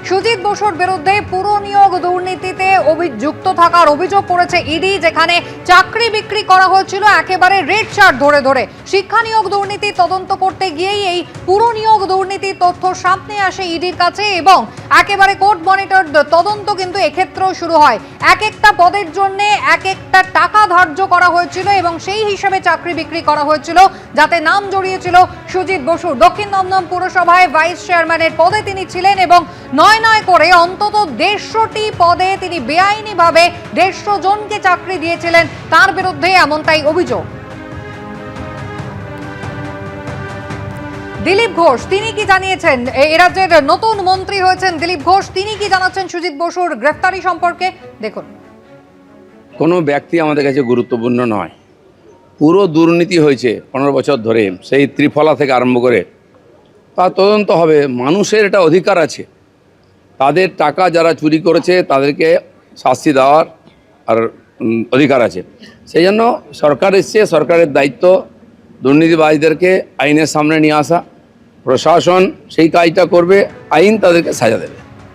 সুজিত বসুর বিরুদ্ধে পুর নিয়োগ দুর্নীতিতে যুক্ত থাকার অভিযোগ করেছে ইডি, যেখানে চাকরি বিক্রি করা হয়েছিল একেবারে রেড চার্ট ধরে ধরে। শিক্ষা নিয়োগ দুর্নীতি তদন্ত করতে গিয়েই এই পুর নিয়োগ দুর্নীতির তথ্য সামনে আসে ইডির কাছে এবং একেবারে কোর্ট মনিটর তদন্ত কিন্তু এক্ষেত্রেও শুরু হয়। এক একটা পদের জন্য এক একটা টাকা ধার্য করা হয়েছিল এবং সেই হিসাবে চাকরি বিক্রি করা হয়েছিল, যাতে নাম জড়িয়েছিল সুজিত বসুর। দক্ষিণ দমদম পুরসভায় ভাইস চেয়ারম্যানের পদে তিনি ছিলেন এবং নয় করে অন্তত 150টি পদে তিনি বেআইনিভাবে 150 জনকে চাকরি দিয়েছিলেন। তার বিরুদ্ধে এমনটাই অভিযোগ। দিলীপ ঘোষ তিনি কি জানিয়েছেন? এই রাজ্যের নতুন মন্ত্রী হয়েছেন দিলীপ ঘোষ, তিনি কি জানাচ্ছেন সুজিত বসুর গ্রেফতারি সম্পর্কে? দেখুন, কোনো ব্যক্তি আমাদের কাছে গুরুত্বপূর্ণ নয়। পুরো দুর্নীতি হয়েছে 15 বছর ধরে, সেই ত্রিফলা থেকে আরম্ভ করে তা তদন্ত হবে। মানুষের এটা অধিকার আছে, তাদের টাকা যারা চুরি করেছে তাদেরকে শাস্তি দেওয়ার আর অধিকার আছে। সেই জন্য সরকার এসছে, সরকারের দায়িত্ব দুর্নীতিবাজদেরকে আইনের সামনে নিয়ে আসা। প্রশাসন সেই কাজটা করবে, আইন তাদেরকে সাজা দেবে।